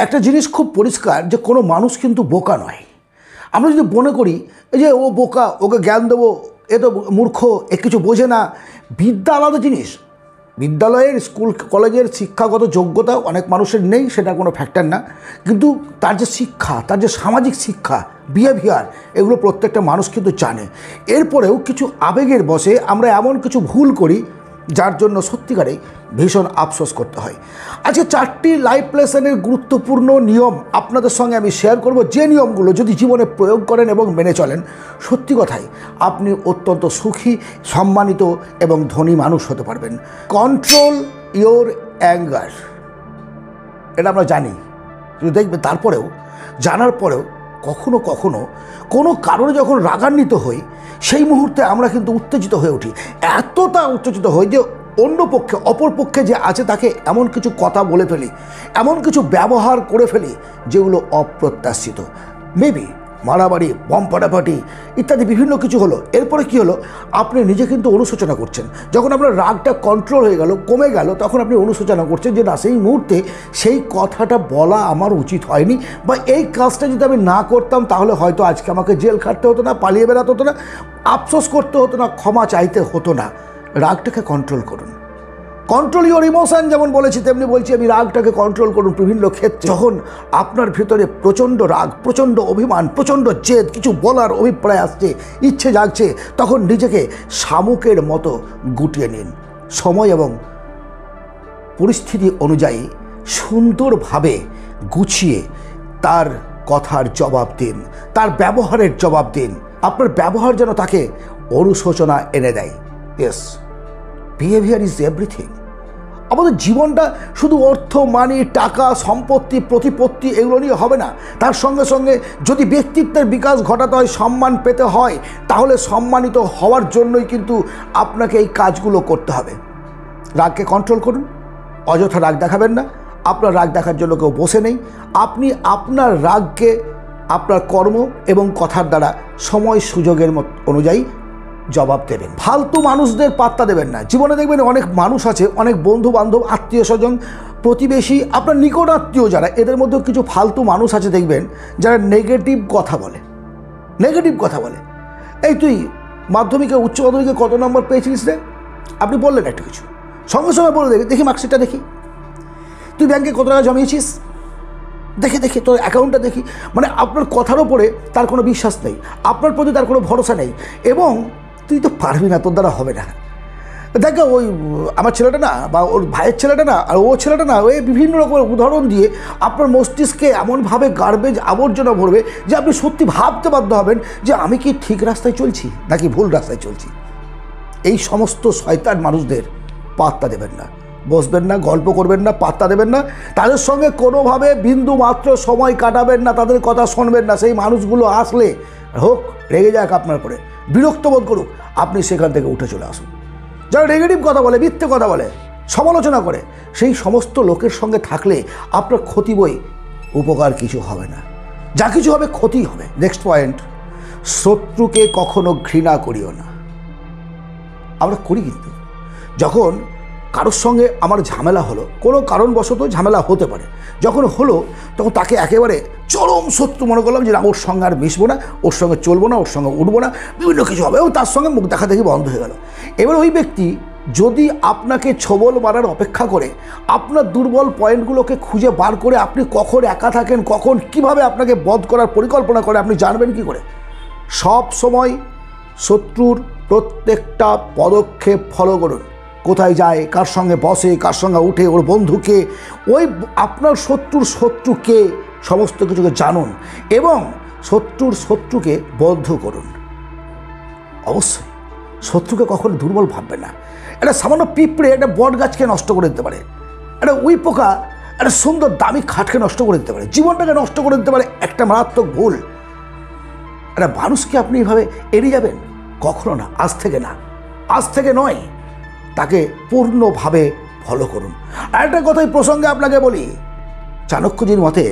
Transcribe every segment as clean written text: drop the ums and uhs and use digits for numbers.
একটা জিনিস খুব পরিষ্কার যে কোনো মানুষ কিন্তু বোকা নয়। আমরা যদি মনে করি যে ও বোকা, ওকে জ্ঞান দেবো, এ তো মূর্খ, এ কিছু বোঝে না। বিদ্যা আলাদা জিনিস। বিদ্যালয়ের স্কুল কলেজের শিক্ষাগত যোগ্যতা অনেক মানুষের নেই, সেটা কোনো ফ্যাক্টর না, কিন্তু তার যে শিক্ষা, তার যে সামাজিক শিক্ষা, বিহেভিয়ার, এগুলো প্রত্যেকটা মানুষ কিন্তু জানে। এরপরেও কিছু আবেগের বশে আমরা এমন কিছু ভুল করি যার জন্য সত্যিকারে ভীষণ আফসোস করতে হয়। আজকে 4টি লাইফ লেসনের গুরুত্বপূর্ণ নিয়ম আপনাদের সঙ্গে আমি শেয়ার করব, যে নিয়মগুলো যদি জীবনে প্রয়োগ করেন এবং মেনে চলেন, সত্যি কথাই আপনি অত্যন্ত সুখী, সম্মানিত এবং ধনী মানুষ হতে পারবেন। কন্ট্রোল ইয়োর অ্যাঙ্গার, এটা আমরা জানি, কিন্তু দেখবে তারপরেও, জানার পরেও কখনো কখনো কোনো কারণে যখন রাগান্বিত হই, সেই মুহূর্তে আমরা কিন্তু উত্তেজিত হয়ে উঠি। এতটা উত্তেজিত হই যে অন্য পক্ষে, অপর পক্ষে যে আছে তাকে এমন কিছু কথা বলে ফেলি, এমন কিছু ব্যবহার করে ফেলি যেগুলো অপ্রত্যাশিত। মেবি মারামারি, বম ফাটাফাটি ইত্যাদি বিভিন্ন কিছু হলো। এরপরে কি হলো, আপনি নিজে কিন্তু অনুশোচনা করছেন। যখন আপনার রাগটা কন্ট্রোল হয়ে গেল, কমে গেল, তখন আপনি অনুশোচনা করছেন যে না, সেই মুহূর্তে সেই কথাটা বলা আমার উচিত হয়নি, বা এই কাজটা যদি আমি না করতাম তাহলে হয়তো আজকে আমাকে জেল খাটতে হতো না, পালিয়ে বেড়াতে হতো না, আফসোস করতে হতো না, ক্ষমা চাইতে হতো না। রাগটাকে কন্ট্রোল করুন। কন্ট্রোল ইওর ইমোশন, যেমন বলেছি তেমনি বলছি আমি, রাগটাকে কন্ট্রোল করুন বিভিন্ন ক্ষেত্রে। যখন আপনার ভিতরে প্রচণ্ড রাগ, প্রচণ্ড অভিমান, প্রচণ্ড জেদ, কিছু বলার অভিপ্রায় আসছে, ইচ্ছে জাগছে, তখন নিজেকে শামুকের মতো গুটিয়ে নিন। সময় এবং পরিস্থিতি অনুযায়ী সুন্দরভাবে গুছিয়ে তার কথার জবাব দিন, তার ব্যবহারের জবাব দিন। আপনার ব্যবহার যেন তাকে অনুশোচনা এনে দেয়। Yes, behaviour is everything. আমাদের জীবনটা শুধু অর্থ, মানি, টাকা, সম্পত্তি, প্রতিপত্তি এগুলো নিয়ে হবে না। তার সঙ্গে সঙ্গে যদি ব্যক্তিত্বের বিকাশ ঘটাতে হয়, সম্মান পেতে হয়, তাহলে সম্মানিত হওয়ার জন্যই কিন্তু আপনাকে এই কাজগুলো করতে হবে। রাগকে কন্ট্রোল করুন, অযথা রাগ দেখাবেন না। আপনার রাগ দেখার জন্য কেউ বসে নেই। আপনি আপনার রাগকে আপনার কর্ম এবং কথার দ্বারা সময় সুযোগের অনুযায়ী জবাব দেবেন। ফালতু মানুষদের পাত্তা দেবেন না। জীবনে দেখবেন অনেক মানুষ আছে, অনেক বন্ধু বান্ধব, আত্মীয় স্বজন, প্রতিবেশী, আপনার নিকট আত্মীয় যারা, এদের মধ্যেও কিছু ফালতু মানুষ আছে দেখবেন যারা নেগেটিভ কথা বলে। নেগেটিভ কথা বলে, এই তুই মাধ্যমিকে, উচ্চ মাধ্যমিকে কত নম্বর পেয়েছিলিস রে? আপনি বললেন একটা কিছু, সঙ্গে সঙ্গে বলে দেখি মার্কশিটটা দেখি, তুই ব্যাংকে কত টাকা জমিয়েছিস দেখি তোর অ্যাকাউন্টটা দেখি। মানে আপনার কথার ওপরে তার কোনো বিশ্বাস নেই, আপনার প্রতি তার কোনো ভরসা নেই, এবং তুই তো পারবি না, তোর দ্বারা হবে না। দেখো ওই আমার ছেলেটা না, বা ওর ভাইয়ের ছেলেটা না, আর ও ছেলেটা না, ওই বিভিন্ন রকমের উদাহরণ দিয়ে আপনার মস্তিষ্কে এমনভাবে গার্বেজ আবর্জনা ভরবে যে আপনি সত্যি ভাবতে বাধ্য হবেন যে আমি কি ঠিক রাস্তায় চলছি নাকি ভুল রাস্তায় চলছি। এই সমস্ত শয়তান মানুষদের পাত্তা দেবেন না, বসবেন না, গল্প করবেন না, পাত্তা দেবেন না, তাদের সঙ্গে কোনোভাবে বিন্দু মাত্র সময় কাটাবেন না, তাদের কথা শুনবেন না। সেই মানুষগুলো আসলে হোক, রেগে যাক আপনার পরে, বিরক্ত বোধ করুক, আপনি সেখান থেকে উঠে চলে আসুন। যারা নেগেটিভ কথা বলে, মিথ্যে কথা বলে, সমালোচনা করে, সেই সমস্ত লোকের সঙ্গে থাকলে আপনার ক্ষতি বই, উপকার কিছু হবে না, যা কিছু হবে ক্ষতি হবে। নেক্সট পয়েন্ট, শত্রুকে কখনো ঘৃণা করিও না। আমরা করি, কিন্তু যখন কারোর সঙ্গে আমার ঝামেলা হলো, কোনো কারণবশত ঝামেলা হতে পারে, যখন হলো তখন তাকে একেবারে চরম শত্রু মনে করলাম যে না, ওর সঙ্গে আর মিশবো না, ওর সঙ্গে চলবো না, ওর সঙ্গে উঠবো না, বিভিন্ন কিছু হবে, এবং তার সঙ্গে মুখ দেখা দেখি বন্ধ হয়ে গেল। এবার ওই ব্যক্তি যদি আপনাকে ছোবল মারার অপেক্ষা করে, আপনার দুর্বল পয়েন্টগুলোকে খুঁজে বার করে আপনি কখন একা থাকেন, কখন কিভাবে আপনাকে বধ করার পরিকল্পনা করে, আপনি জানবেন কি করে? সব সময় শত্রুর প্রত্যেকটা পদক্ষেপ ফলো করুন। কোথায় যায়, কার সঙ্গে বসে, কার সঙ্গে উঠে, ওর বন্ধুকে, ওই আপনার শত্রুর শত্রুকে, সমস্ত কিছুকে জানুন এবং শত্রুকে বদ্ধ করুন। অবশ্যই শত্রুকে কখনো দুর্বল ভাববে না। একটা সামান্য পিঁপড়ে একটা বট গাছকে নষ্ট করে দিতে পারে, একটা উই পোকা একটা সুন্দর দামি খাটকে নষ্ট করে দিতে পারে, জীবনটাকে নষ্ট করে দিতে পারে একটা মারাত্মক ভুল। একটা মানুষকে আপনি এইভাবে এড়িয়ে যাবেন? কখনো না, আজ থেকে না, আজ থেকে নয়, তাকে পূর্ণভাবে ফলো করুন। আর একটা কথাই প্রসঙ্গে আপনাকে বলি, চাণক্যজির মতে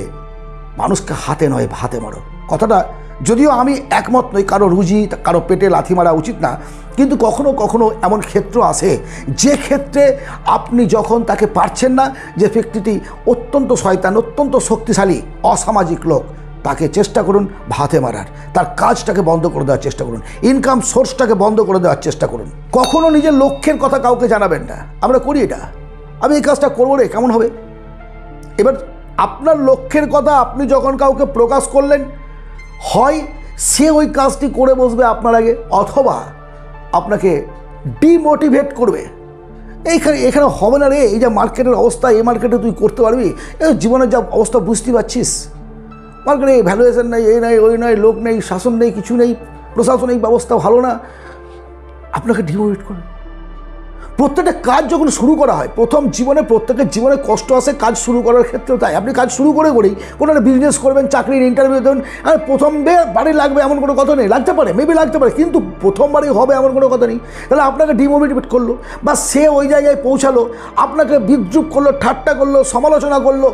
মানুষকে হাতে নয় ভাতে মারো। কথাটা যদিও আমি একমত নই, কারো রুজি কারো পেটে লাথি মারা উচিত না, কিন্তু কখনো কখনো এমন ক্ষেত্র আসে যে ক্ষেত্রে আপনি যখন তাকে পারছেন না, যে ব্যক্তিটি অত্যন্ত শয়তান, অত্যন্ত শক্তিশালী, অসামাজিক লোক, তাকে চেষ্টা করুন ভাতে মারার, তার কাজটাকে বন্ধ করে দেওয়ার চেষ্টা করুন, ইনকাম সোর্সটাকে বন্ধ করে দেওয়ার চেষ্টা করুন। কখনো নিজের লক্ষ্যের কথা কাউকে জানাবেন না। আমরা করি এটা, আমি এই কাজটা করবো রে, কেমন হবে? এবার আপনার লক্ষ্যের কথা আপনি যখন কাউকে প্রকাশ করলেন, হয় সে ওই কাজটি করে বসবে আপনার আগে, অথবা আপনাকে ডিমোটিভেট করবে। এখানে হবে না রে, এই যে মার্কেটের অবস্থা, এই মার্কেটে তুই করতে পারবি, এই জীবনের যা অবস্থা বুঝতে পারছিস, মার্কেটে ভ্যালুয়েশন নেই, এই নাই ওই নয়, লোক নেই, শাসন নেই, কিছু নেই, প্রশাসনিক ব্যবস্থা ভালো না, আপনাকে ডিমোটিভেট করবে। প্রত্যেকটা কাজ যখন শুরু করা হয়, প্রথম জীবনে প্রত্যেকের জীবনে কষ্ট আসে কাজ শুরু করার ক্ষেত্রেও তাই। আপনি কাজ শুরু করেই কোনো একটা বিজনেস করবেন, চাকরির ইন্টারভিউ দেবেন, আর প্রথমবারই লাগবে এমন কোনো কথা নেই, লাগতে পারে, মেবি লাগতে পারে, কিন্তু প্রথমবারই হবে এমন কোনো কথা নেই। তাহলে আপনাকে ডিমোটিভেট করলো, বা সে ওই জায়গায় পৌঁছালো, আপনাকে বিদ্রুপ করলো, ঠাট্টা করলো, সমালোচনা করলো,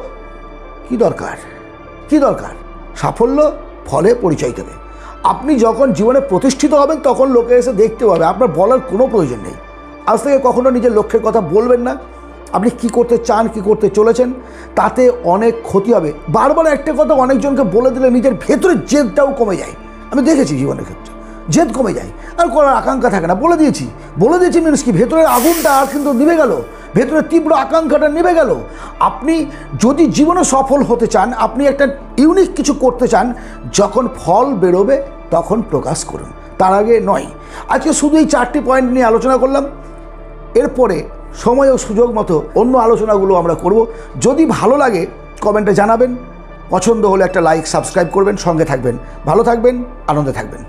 কি দরকার? কি দরকার? সাফল্য ফলে পরিচয় দেবে। আপনি যখন জীবনে প্রতিষ্ঠিত হবেন তখন লোকে এসে দেখতে পাবে, আপনার বলার কোনো প্রয়োজন নেই। আজ থেকে কখনো নিজের লক্ষ্যের কথা বলবেন না। আপনি কি করতে চান, কি করতে চলেছেন, তাতে অনেক ক্ষতি হবে। বারবার একটা কথা অনেকজনকে বলে দিলে নিজের ভেতরের জেদটাও কমে যায়। আমি দেখেছি জীবনের ক্ষেত্রে জেদ কমে যায়, আর করার আকাঙ্ক্ষা থাকে না। বলে দিয়েছি মিনস কি, ভেতরের আগুনটা আর কিন্তু নিভে গেল, ভেতরের তীব্র আকাঙ্ক্ষাটা নিভে গেল। আপনি যদি জীবনে সফল হতে চান, আপনি একটা ইউনিক কিছু করতে চান, যখন ফল বেরোবে তখন প্রকাশ করুন, তার আগে নয়। আজকে শুধু এই 4টি পয়েন্ট নিয়ে আলোচনা করলাম। এরপরে সময় ও সুযোগ মতো অন্য আলোচনাগুলো আমরা করব। যদি ভালো লাগে কমেন্টে জানাবেন, পছন্দ হলে একটা লাইক, সাবস্ক্রাইব করবেন, সঙ্গে থাকবেন। ভালো থাকবেন, আনন্দে থাকবেন।